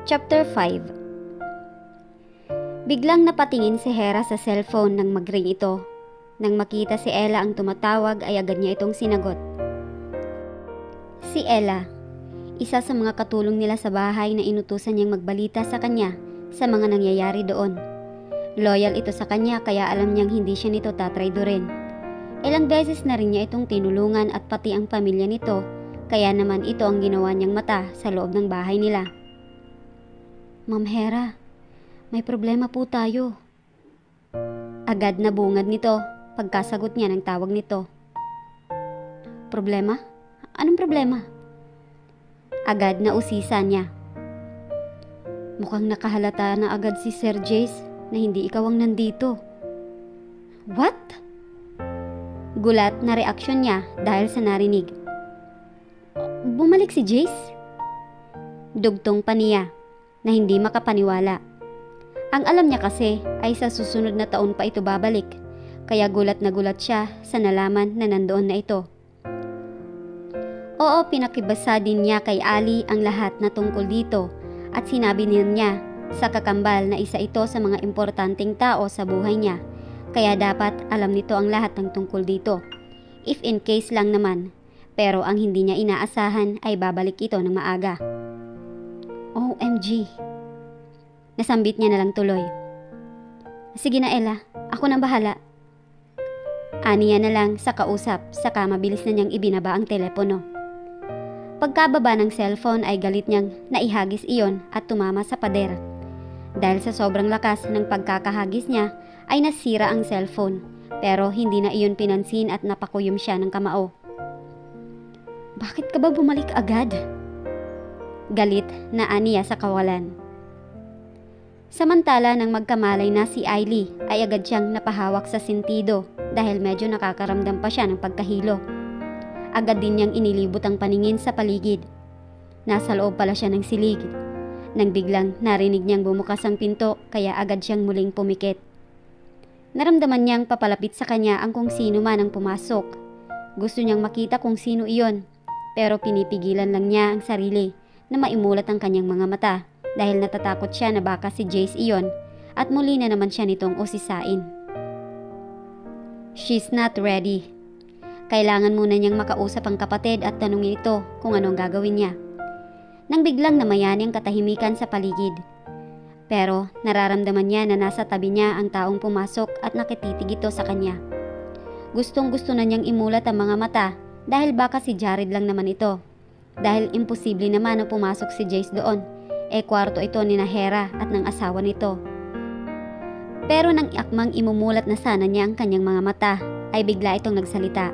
Chapter 5. Biglang napatingin si Hera sa cellphone nang mag-ring ito. Nang makita si Ella ang tumatawag ay agad niya itong sinagot. Si Ella, isa sa mga katulong nila sa bahay na inutusan niyang magbalita sa kanya sa mga nangyayari doon. Loyal ito sa kanya kaya alam niyang hindi siya nito tatraydorin. Ilang beses na rin niya itong tinulungan at pati ang pamilya nito, kaya naman ito ang ginawa niyang mata sa loob ng bahay nila. Ma'am Hera, may problema po tayo. Agad na bungad nito pagkasagot niya ng tawag nito. Problema? Anong problema? Agad na usisa niya. Mukhang nakahalata na agad si Sir Jace na hindi ikaw ang nandito. What? Gulat na reaksyon niya dahil sa narinig. Bumalik si Jace? Dugtong pa niya na hindi makapaniwala. Ang alam niya kasi ay sa susunod na taon pa ito babalik, kaya gulat na gulat siya sa nalaman na nandoon na ito. Oo, pinakibasa din niya kay Ali ang lahat na tungkol dito at sinabi niya sa kakambal na isa ito sa mga importanteng tao sa buhay niya, kaya dapat alam nito ang lahat ng tungkol dito. If in case lang naman, pero ang hindi niya inaasahan ay babalik ito ng maaga. OMG. Nasambit niya na lang tuloy. Sige na Ella, ako nang bahala. Aniya na lang sa kausap, saka mabilis na niyang ibinaba ang telepono. Pagkababa ng cellphone ay galit niyang naihagis iyon at tumama sa pader. Dahil sa sobrang lakas ng pagkakahagis niya ay nasira ang cellphone, pero hindi na iyon pinansin at napakuyom siya ng kamao. Bakit ka ba bumalik agad? Galit na aniya sa kawalan. Samantala nang magkamalay na si Ailey ay agad siyang napahawak sa sentido dahil medyo nakakaramdam pa siya ng pagkahilo. Agad din niyang inilibot ang paningin sa paligid. Nasa loob pala siya ng silig. Nang biglang narinig niyang bumukas ang pinto kaya agad siyang muling pumikit. Naramdaman niyang papalapit sa kanya ang kung sino man ang pumasok. Gusto niyang makita kung sino iyon, pero pinipigilan lang niya ang sarili na maimulat ang kanyang mga mata dahil natatakot siya na baka si Jace iyon at muli na naman siya nitong usisain. She's not ready. Kailangan muna niyang makausap ang kapatid at tanungin ito kung anong gagawin niya. Nang biglang namayani ang katahimikan sa paligid. Pero nararamdaman niya na nasa tabi niya ang taong pumasok at nakititig ito sa kanya. Gustong gusto na niyang imulat ang mga mata dahil baka si Jared lang naman ito. Dahil imposible naman na pumasok si Jace doon, kwarto ito ni Hera at ng asawa nito. Pero nang iakmang imumulat na sana niya ang kanyang mga mata, ay bigla itong nagsalita.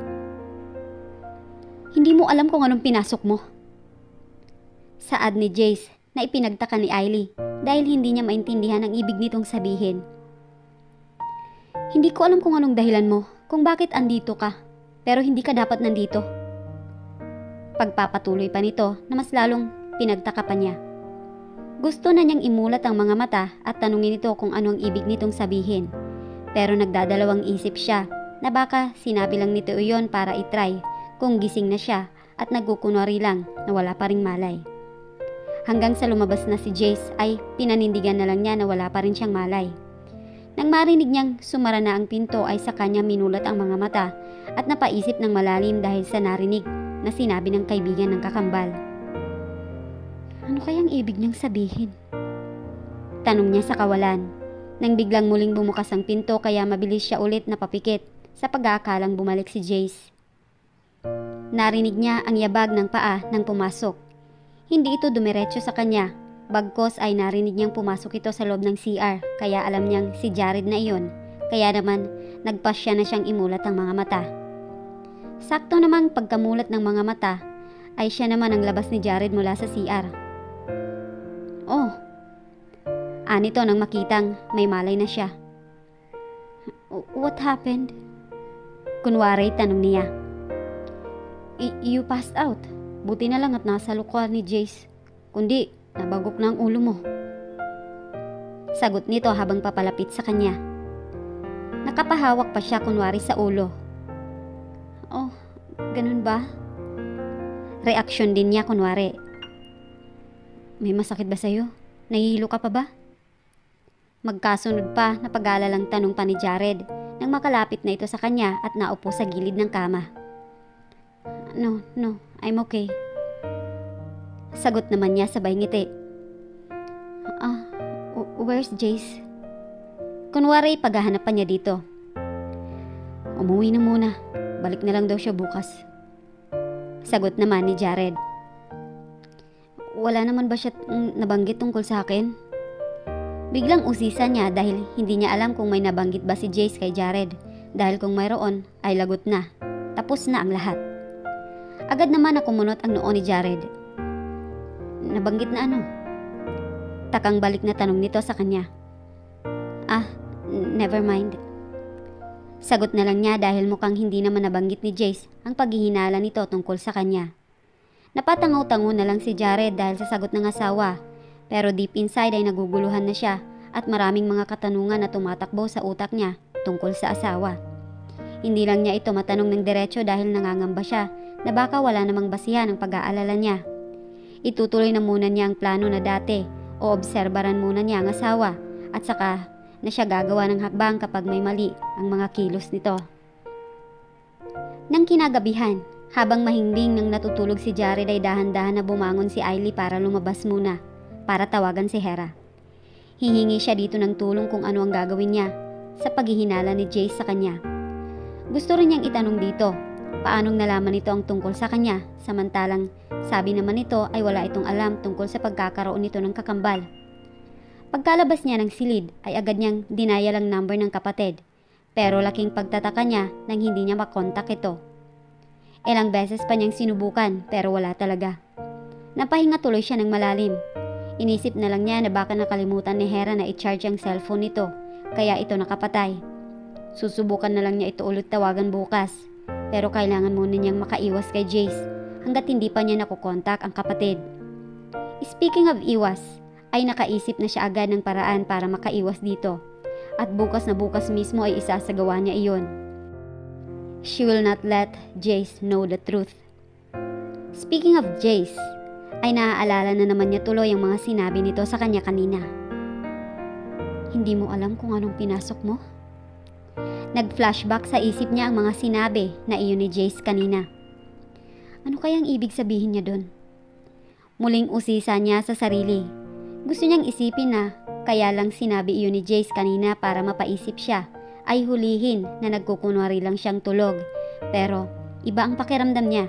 Hindi mo alam kung anong pinasok mo. Saad ni Jace na ipinagtaka ni Ailey dahil hindi niya maintindihan ang ibig nitong sabihin. Hindi ko alam kung anong dahilan mo, kung bakit andito ka, pero hindi ka dapat nandito. Pagpapatuloy pa nito na mas lalong pinagtaka pa niya. Gusto na niyang imulat ang mga mata at tanungin ito kung ano ang ibig nitong sabihin. Pero nagdadalawang isip siya na baka sinabi lang nito iyon para itry kung gising na siya at nagkukunwari lang na wala pa ring malay. Hanggang sa lumabas na si Jace ay pinanindigan na lang niya na wala pa rin siyang malay. Nang marinig niyang sumara na ang pinto ay sa kanya minulat ang mga mata at napaisip ng malalim dahil sa narinig na sinabi ng kaibigan ng kakambal. Ano kayang ibig niyang sabihin? Tanong niya sa kawalan. Nang biglang muling bumukas ang pinto kaya mabilis siya ulit napapikit sa pag-aakalang bumalik si Jace. Narinig niya ang yabag ng paa nang pumasok. Hindi ito dumiretso sa kanya, bagkos ay narinig niyang pumasok ito sa loob ng CR kaya alam niyang si Jared na iyon, kaya naman nagpas siya na siyang imulat ang mga mata. Sakto namang pagkamulat ng mga mata ay siya naman ang labas ni Jared mula sa CR. Oh, anito nang makitang may malay na siya. What happened? Kunwari tanong niya. You passed out. Buti na lang at nasa lukuan ni Jace. Kundi nabagok na ang ulo mo. Sagot nito habang papalapit sa kanya. Nakapahawak pa siya kunwari sa ulo. Oh, ganun ba? Reaksyon din niya kunwari. May masakit ba sa'yo? Nahihilo ka pa ba? Magkasunod pa na pag-aalalang tanong pa ni Jared nang makalapit na ito sa kanya at naupo sa gilid ng kama. No, I'm okay. Sagot naman niya sabay ngiti. Where's Jace? Kunwari paghahanap pa niya dito. Umuwi na muna. Balik na lang daw siya bukas. Sagot naman ni Jared. Wala naman ba siya nabanggit tungkol sa akin? Biglang usisa niya dahil hindi niya alam kung may nabanggit ba si Jace kay Jared. Dahil kung mayroon ay lagot na. Tapos na ang lahat. Agad naman na kumunot ang noo ni Jared. Nabanggit na ano? Takang balik na tanong nito sa kanya. Never mind. Sagot na lang niya dahil mukhang hindi naman nabanggit ni Jace ang paghihinala nito tungkol sa kanya. Napatangaw-tango na lang si Jared dahil sa sagot ng asawa, pero deep inside ay naguguluhan na siya at maraming mga katanungan na tumatakbo sa utak niya tungkol sa asawa. Hindi lang niya ito matanong ng diretso dahil nangangamba siya na baka wala namang basihan ang pag-aalala niya. Itutuloy na muna niya ang plano na dati o obserbaran muna niya ang asawa at saka na siya gagawa ng hakbang kapag may mali ang mga kilos nito. Nang kinagabihan, habang mahimbing nang natutulog si Jared ay dahan-dahan na bumangon si Ailey para lumabas muna, para tawagan si Hera. Hihingi siya dito ng tulong kung ano ang gagawin niya sa paghihinala ni Jace sa kanya. Gusto rin niyang itanong dito, paanong nalaman nito ang tungkol sa kanya, samantalang sabi naman nito ay wala itong alam tungkol sa pagkakaroon nito ng kakambal. Pagkalabas niya ng silid ay agad niyang dinaya lang number ng kapatid, pero laking pagtataka niya nang hindi niya makontak ito. Ilang beses pa niyang sinubukan pero wala talaga. Napahinga tuloy siya ng malalim. Inisip na lang niya na baka nakalimutan ni Hera na i-charge ang cellphone nito, kaya ito nakapatay. Susubukan na lang niya ito ulit tawagan bukas, pero kailangan muna niyang makaiwas kay Jace hanggat hindi pa niya nakukontak ang kapatid. Speaking of iwas, ay nakaisip na siya agad ng paraan para makaiwas dito, at bukas na bukas mismo ay isasagawa niya iyon. She will not let Jace know the truth. Speaking of Jace, ay naaalala na naman niya tuloy ang mga sinabi nito sa kanya kanina. Hindi mo alam kung anong pinasok mo? Nag-flashback sa isip niya ang mga sinabi na iyon ni Jace kanina. Ano kayang ibig sabihin niya doon? Muling usisa niya sa sarili. Gusto niyang isipin na kaya lang sinabi iyon ni Jace kanina para mapaisip siya ay hulihin na nagkukunwari lang siyang tulog. Pero iba ang pakiramdam niya.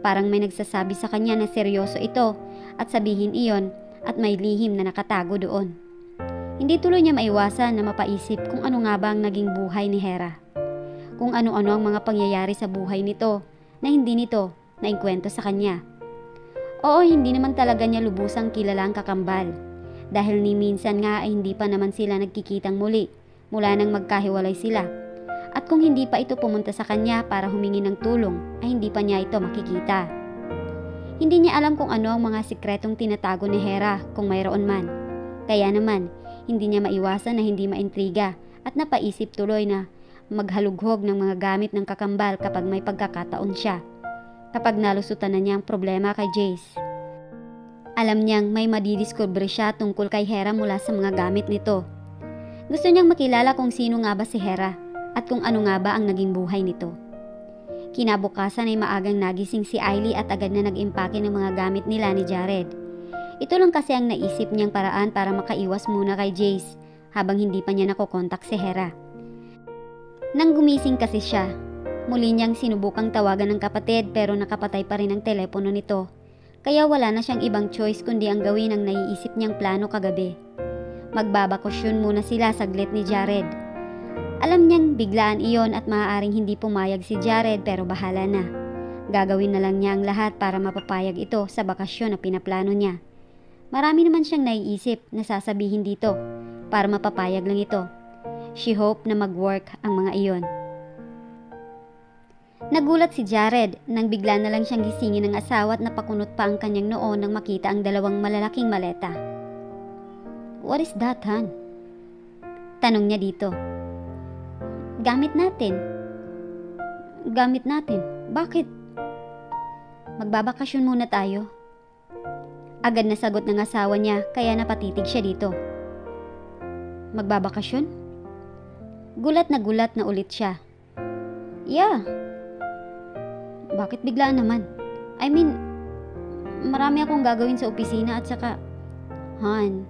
Parang may nagsasabi sa kanya na seryoso ito at sabihin iyon at may lihim na nakatago doon. Hindi tuloy niya maiwasan na mapaisip kung ano nga ba ang naging buhay ni Hera. Kung ano-ano ang mga pangyayari sa buhay nito na hindi nito naingkwento sa kanya. Oo, hindi naman talaga niya lubusang kilala ang kakambal. Dahil ni minsan nga ay hindi pa naman sila nagkikitang muli mula nang magkahiwalay sila. At kung hindi pa ito pumunta sa kanya para humingi ng tulong ay hindi pa niya ito makikita. Hindi niya alam kung ano ang mga sikretong tinatago ni Hera kung mayroon man. Kaya naman, hindi niya maiwasan na hindi maintriga at napaisip tuloy na maghalughog ng mga gamit ng kakambal kapag may pagkakataon siya. Kapag nalusutan na niya ang problema kay Jace. Alam niyang may madidiscover siya tungkol kay Hera mula sa mga gamit nito. Gusto niyang makilala kung sino nga ba si Hera at kung ano nga ba ang naging buhay nito. Kinabukasan ay maagang nagising si Ailey at agad na nag-impake ng mga gamit nila ni Jared. Ito lang kasi ang naisip niyang paraan para makaiwas muna kay Jace habang hindi pa niya nakokontak si Hera. Nang gumising kasi siya, muli niyang sinubukang tawagan ng kapatid pero nakapatay pa rin ang telepono nito. Kaya wala na siyang ibang choice kundi ang gawin ang naiisip niyang plano kagabi. Magbabakasyon muna sila saglit ni Jared. Alam niyang biglaan iyon at maaaring hindi pumayag si Jared pero bahala na. Gagawin na lang niya ang lahat para mapapayag ito sa bakasyon na pinaplano niya. Marami naman siyang naiisip na sasabihin dito para mapapayag lang ito. She hoped na mag-work ang mga iyon. Nagulat si Jared nang bigla na lang siyang gisingin ng asawa at napakunot pa ang kanyang noo nang makita ang dalawang malalaking maleta. What is that, Han? Tanong niya dito. Gamit natin. Gamit natin? Bakit? Magbabakasyon muna tayo. Agad na sagot ng asawa niya kaya napatitig siya dito. Magbabakasyon? Gulat na ulit siya. Yeah. Bakit biglaan naman? I mean, marami akong gagawin sa opisina at saka, Han,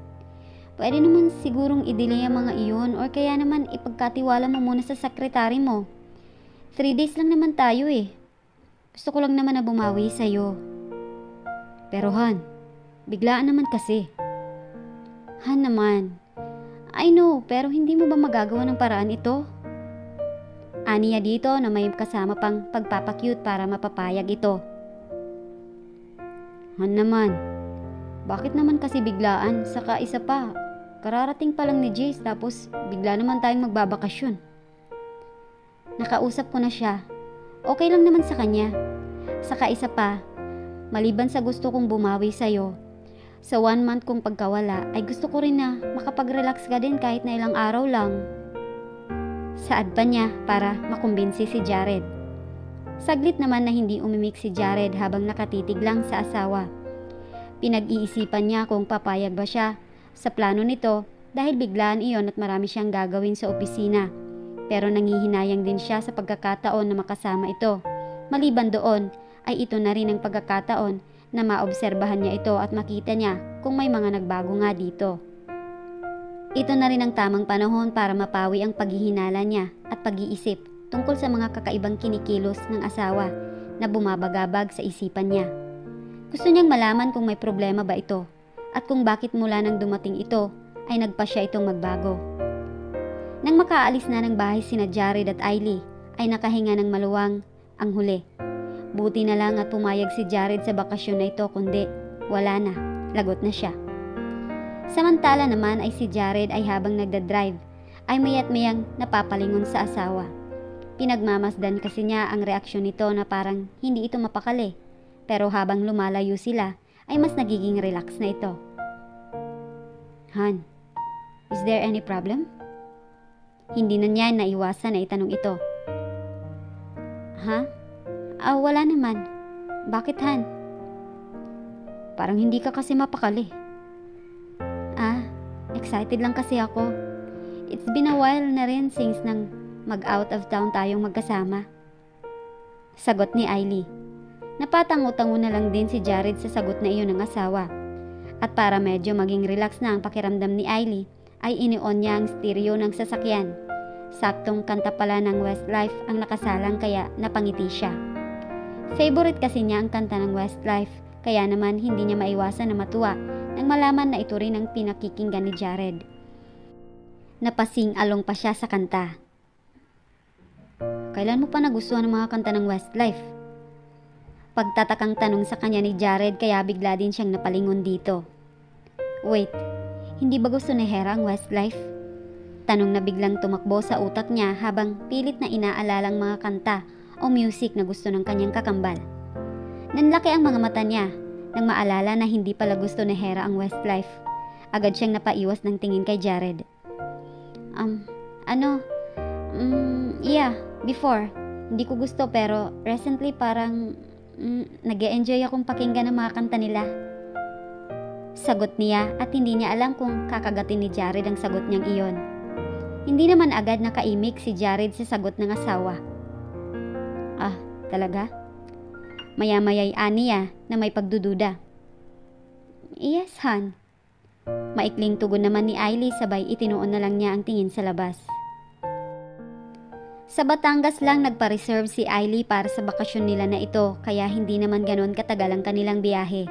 pwede naman sigurong i-delay ang mga iyon or kaya naman ipagkatiwala mo muna sa sekretary mo. 3 days lang naman tayo eh. Gusto ko lang naman na bumawi sa'yo. Pero Han, biglaan naman kasi. Han naman, I know, pero hindi mo ba magagawa ng paraan ito? Aniya dito na may kasama pang pagpapakyut para mapapayag ito. Han naman, bakit naman kasi biglaan? Saka isa pa, kararating pa lang ni Jace tapos bigla naman tayong magbabakasyon. Nakausap ko na siya. Okay lang naman sa kanya. Saka isa pa, maliban sa gusto kong bumawi sa'yo, sa 1 month kong pagkawala ay gusto ko rin na makapag-relax ka din kahit na ilang araw lang. Saad pa niya para makumbinsi si Jared. Saglit naman na hindi umimik si Jared habang nakatitig lang sa asawa. Pinag-iisipan niya kung papayag ba siya sa plano nito dahil biglaan iyon at marami siyang gagawin sa opisina. Pero nangihinayang din siya sa pagkakataon na makasama ito. Maliban doon ay ito na rin ang pagkakataon na maobserbahan niya ito at makita niya kung may mga nagbago nga dito. Ito na rin ang tamang panahon para mapawi ang paghihinala niya at pag-iisip tungkol sa mga kakaibang kinikilos ng asawa na bumabagabag sa isipan niya. Gusto niyang malaman kung may problema ba ito at kung bakit mula nang dumating ito ay nagpa siya itong magbago. Nang makaalis na ng bahay sina Jared at Ailey ay nakahinga ng maluwang ang huli. Buti na lang at pumayag si Jared sa bakasyon na ito kundi wala na, lagot na siya. Samantala naman ay si Jared ay habang nagdadrive ay mayat mayang napapalingon sa asawa. Pinagmamasdan kasi niya ang reaksyon nito na parang hindi ito mapakali. Pero habang lumalayo sila ay mas nagiging relax na ito. Han, is there any problem? Hindi na niya naiwasan na itanong ito. Ha? Wala naman. Bakit Han? Parang hindi ka kasi mapakali. Excited lang kasi ako. It's been a while na rin since nang mag-out of town tayong magkasama. Sagot ni Ailey. Napatango-tango na lang din si Jared sa sagot na iyon ng asawa. At para medyo maging relax na ang pakiramdam ni Ailey, ay ini-on niya ang stereo ng sasakyan. Saktong kanta pala ng Westlife ang nakasalang kaya napangiti siya. Favorite kasi niya ang kanta ng Westlife, kaya naman hindi niya maiwasan na matuwa nang malaman na ito rin ang pinakikinggan ni Jared. Napasing-along pa siya sa kanta. Kailan mo pa nagustuhan ang mga kanta ng Westlife? Pagtatakang tanong sa kanya ni Jared kaya bigla din siyang napalingon dito. Wait, hindi ba gusto ni Hera ang Westlife? Tanong na biglang tumakbo sa utak niya habang pilit na inaalalang mga kanta o music na gusto ng kanyang kakambal. Nanlaki ang mga mata niya nang maalala na hindi pala gusto ni Hera ang Westlife. Agad siyang napaiwas ng tingin kay Jared. Yeah, before. Hindi ko gusto pero recently parang nag-e-enjoy akong pakinggan ng mga kanta nila. Sagot niya at hindi niya alam kung kakagatin ni Jared ang sagot niyang iyon. Hindi naman agad nakaimik si Jared sa sagot ng asawa. Talaga? Maya-maya'y aniya na may pagdududa. Yes, Han. Maikling tugon naman ni Ailey sabay itinuon na lang niya ang tingin sa labas. Sa Batangas lang nagpa-reserve si Ailey para sa bakasyon nila na ito kaya hindi naman ganon katagal ang kanilang biyahe.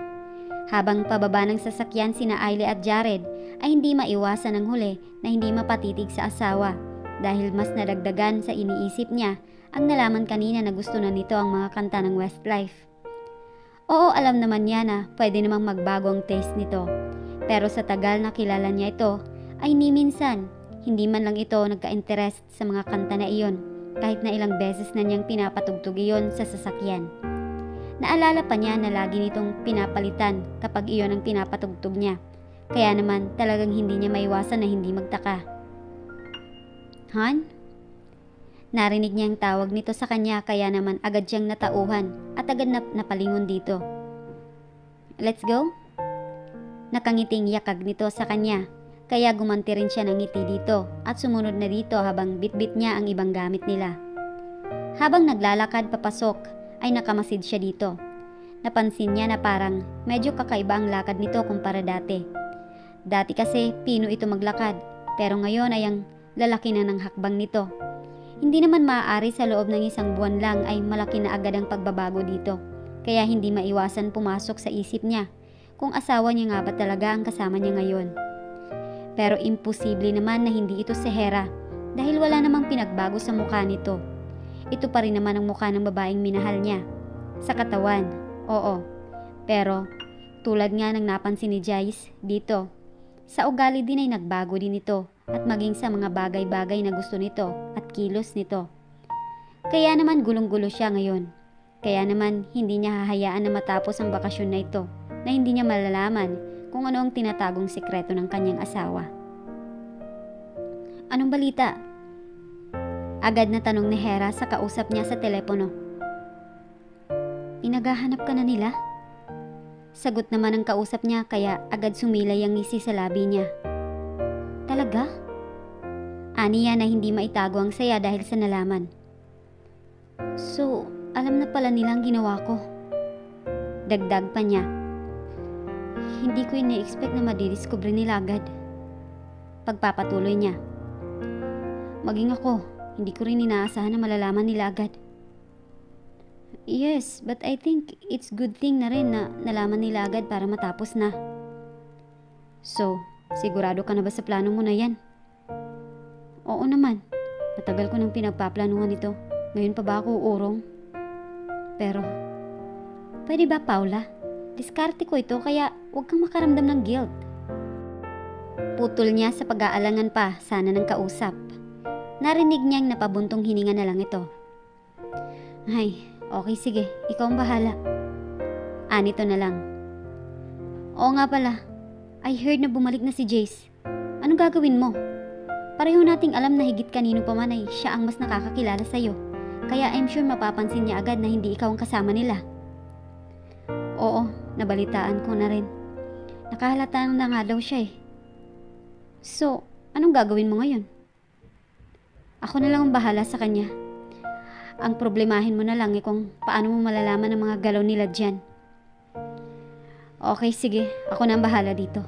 Habang pababa ng sasakyan sina Ailey at Jared ay hindi maiwasan ang huli na hindi mapatitig sa asawa dahil mas nadagdagan sa iniisip niya ang nalaman kanina na gusto na nito ang mga kanta ng Westlife. Oo, alam naman niya na pwede namang magbago ang taste nito. Pero sa tagal na kilala niya ito, ay ni minsan, hindi man lang ito nagka-interest sa mga kanta na iyon, kahit na ilang beses na niyang pinapatugtog iyon sa sasakyan. Naalala pa niya na lagi nitong pinapalitan kapag iyon ang pinapatugtog niya, kaya naman talagang hindi niya maiwasan na hindi magtaka. Han? Narinig niya ang tawag nito sa kanya kaya naman agad siyang natauhan at agad napalingon dito. Let's go? Nakangiting yakag nito sa kanya, kaya gumanti rin siya ng ngiti dito at sumunod na dito habang bitbit niya ang ibang gamit nila. Habang naglalakad papasok ay nakamasid siya dito. Napansin niya na parang medyo kakaiba ang lakad nito kumpara dati. Dati kasi pino ito maglakad, pero ngayon ay ang lalaki na ng hakbang nito. Hindi naman maaari sa loob ng isang buwan lang ay malaki na agad ang pagbabago dito, kaya hindi maiwasan pumasok sa isip niya kung asawa niya nga ba talaga ang kasama niya ngayon. Pero imposible naman na hindi ito si Hera dahil wala namang pinagbago sa mukha nito. Ito pa rin naman ang mukha ng babaeng minahal niya. Sa katawan, oo. Pero tulad nga ng napansin ni Jace dito, sa ugali din ay nagbago din ito at maging sa mga bagay-bagay na gusto nito at kilos nito. Kaya naman gulong-gulo siya ngayon. Kaya naman hindi niya hahayaan na matapos ang bakasyon na ito na hindi niya malalaman kung ano ang tinatagong sikreto ng kanyang asawa. Anong balita? Agad na tanong ni Hera sa kausap niya sa telepono. Pinaghahanap ka na nila? Sagot naman ang kausap niya kaya agad sumilay ang ngisi sa labi niya. Talaga? Aniya na hindi maitago ang saya dahil sa nalaman. So, alam na pala nilang ginawa ko. Dagdag pa niya. Hindi ko ini-expect na madidiscover nila agad. Pagpapatuloy niya. Maging ako, hindi ko rin inaasahan na malalaman nila agad. Yes, but I think it's good thing na rin na nalaman nila agad para matapos na. So, sigurado ka na ba sa plano mo na yan? Oo naman. Matagal ko nang pinagpaplanuhan ito. Ngayon pa ba ako uurong? Pero, pwede ba Paula? Diskarte ko ito kaya huwag kang makaramdam ng guilt. Putol niya sa pag-aalangan pa sana ng kausap. Narinig niyang napabuntong hininga na lang ito. Ay, okay sige, ikaw ang bahala. Anito na lang. Oo nga pala, I heard na bumalik na si Jace. Anong gagawin mo? Pareho nating alam na higit kanino pa man ay siya ang mas nakakakilala sa'yo. Kaya I'm sure mapapansin niya agad na hindi ikaw ang kasama nila. Oo, nabalitaan ko na rin. Nakahalata na nga daw siya eh. So, anong gagawin mo ngayon? Ako na lang ang bahala sa kanya. Ang problemahin mo na lang eh kung paano mo malalaman ang mga galaw nila dyan. Okay, sige. Ako na ang bahala dito.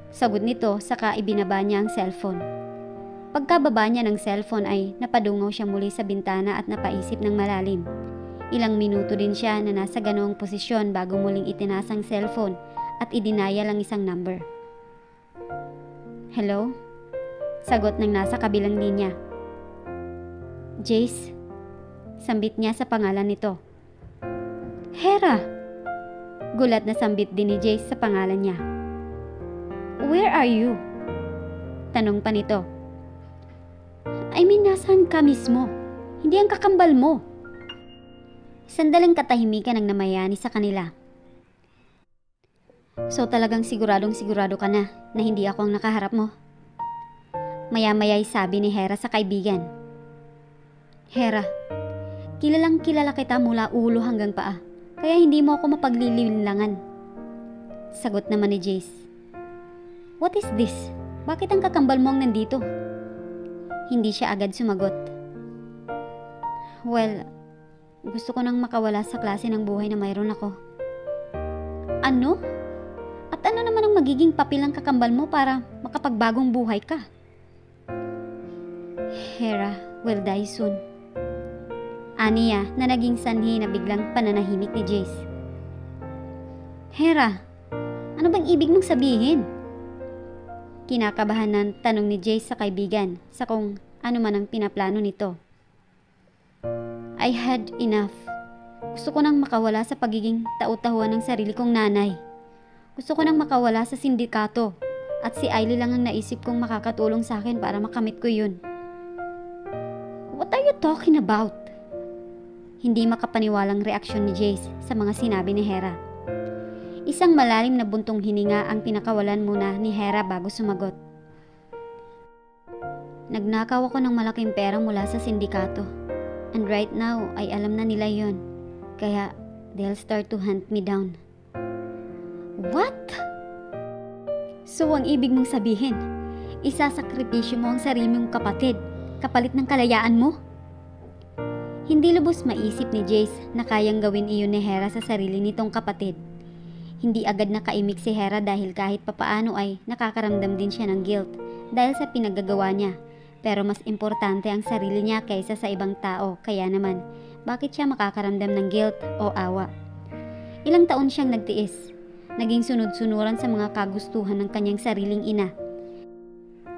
Sagot nito, saka ibinaba niya ang cellphone. Pagkababa niya ng cellphone ay napadungaw siya muli sa bintana at napaisip ng malalim. Ilang minuto din siya na nasa ganoong posisyon bago muling itinasang cellphone at idinaya lang isang number. Hello? Sagot ng nasa kabilang linya. Jace? Sambit niya sa pangalan nito. Hera! Gulat na sambit din ni Jace sa pangalan niya. Where are you? Tanong pa nito. I mean, nasaan ka mismo? Hindi ang kakambal mo. Sandaling katahimikan ang namayani sa kanila. So talagang sigurado ka na hindi ako ang nakaharap mo? Maya-maya'y sabi ni Hera sa kaibigan. Hera, kilalang kilala kita mula ulo hanggang paa, kaya hindi mo ako mapaglililinlangan. Sagot naman ni Jace. What is this? Bakit ang kakambal mo ang nandito? Hindi siya agad sumagot. Well, gusto ko nang makawala sa klase ng buhay na mayroon ako. Ano? At ano naman ang magiging papel ng kakambal mo para makapagbagong buhay ka? Hera will die soon. Aniya na naging sanhi na biglang pananahimik ni Jace. Hera, ano bang ibig mong sabihin? Kinakabahan ng tanong ni Jace sa kaibigan sa kung ano man ang pinaplano nito. I had enough. Gusto ko nang makawala sa pagiging tau-tahuan ng sarili kong nanay. Gusto ko nang makawala sa sindikato at si Ailey lang ang naisip kong makakatulong sa akin para makamit ko yun. What are you talking about? Hindi makapaniwalang reaksyon ni Jace sa mga sinabi ni Hera. Isang malalim na buntong hininga ang pinakawalan muna ni Hera bago sumagot. Nagnakaw ako ng malaking pera mula sa sindikato. And right now, ay alam na nila yon. Kaya, they'll start to hunt me down. What? So ang ibig mong sabihin, isasakripisyo mo ang sarili mong kapatid kapalit ng kalayaan mo? Hindi lubos maisip ni Jace na kayang gawin iyon ni Hera sa sarili nitong kapatid. Hindi agad nakaimik si Hera dahil kahit papaano ay nakakaramdam din siya ng guilt dahil sa pinagagawa niya. Pero mas importante ang sarili niya kaysa sa ibang tao, kaya naman, bakit siya makakaramdam ng guilt o awa? Ilang taon siyang nagtiis, naging sunod-sunuran sa mga kagustuhan ng kanyang sariling ina.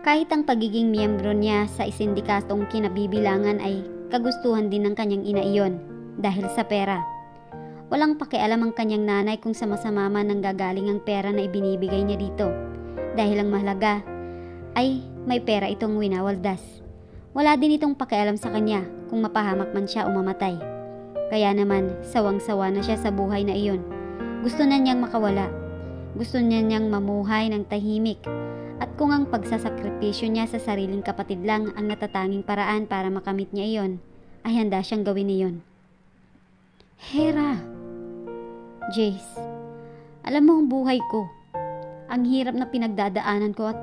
Kahit ang pagiging miyembro niya sa sindikatong kinabibilangan ay kagustuhan din ng kanyang ina iyon dahil sa pera. Walang pakialam ang kanyang nanay kung sama-sama man nanggagaling ang pera na ibinibigay niya dito dahil ang mahalaga ay may pera itong winawaldas. Wala din itong pakialam sa kanya kung mapahamak man siya o mamatay. Kaya naman, sawang-sawa na siya sa buhay na iyon. Gusto na niyang makawala. Gusto niya niyang mamuhay ng tahimik. At kung ang pagsasakripisyo niya sa sariling kapatid lang ang natatanging paraan para makamit niya iyon, ay handa siyang gawin iyon. Hera! Jace, alam mo ang buhay ko. Ang hirap na pinagdadaanan ko.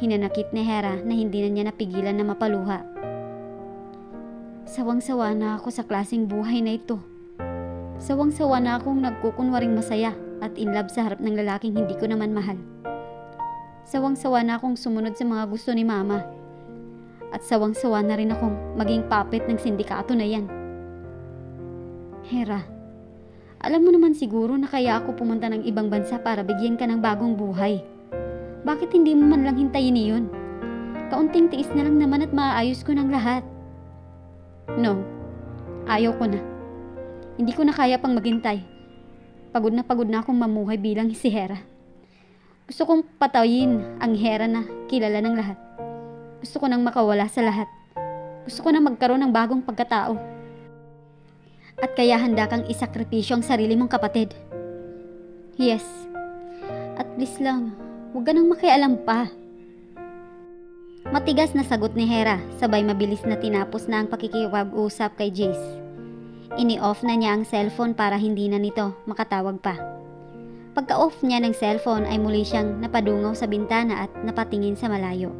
Hinanakit ni Hera na hindi na niya napigilan na mapaluha. Sawang-sawa na ako sa klaseng buhay na ito. Sawang-sawa na akong nagkukunwaring masaya at in love sa harap ng lalaking hindi ko naman mahal. Sawang-sawa na akong sumunod sa mga gusto ni mama. At sawang-sawa na rin akong maging puppet ng sindikato na yan. Hera, alam mo naman siguro na kaya ako pumunta ng ibang bansa para bigyan ka ng bagong buhay. Bakit hindi mo man lang hintayin iyon? Kaunting tiis na lang naman at maaayos ko ng lahat. No, ayaw ko na. Hindi ko na kaya pang maghintay. Pagod na akong mamuhay bilang si Hera. Gusto kong patayin ang Hera na kilala ng lahat. Gusto ko nang makawala sa lahat. Gusto ko nang magkaroon ng bagong pagkatao. At kaya handa kang isakripisyo ang sarili mong kapatid. Yes. At please lang, huwag ka nang makialam pa. Matigas na sagot ni Hera, sabay mabilis na tinapos na ang pakikipag-usap kay Jace. Ini-off na niya ang cellphone para hindi na nito makatawag pa. Pagka-off niya ng cellphone ay muli siyang napadungaw sa bintana at napatingin sa malayo.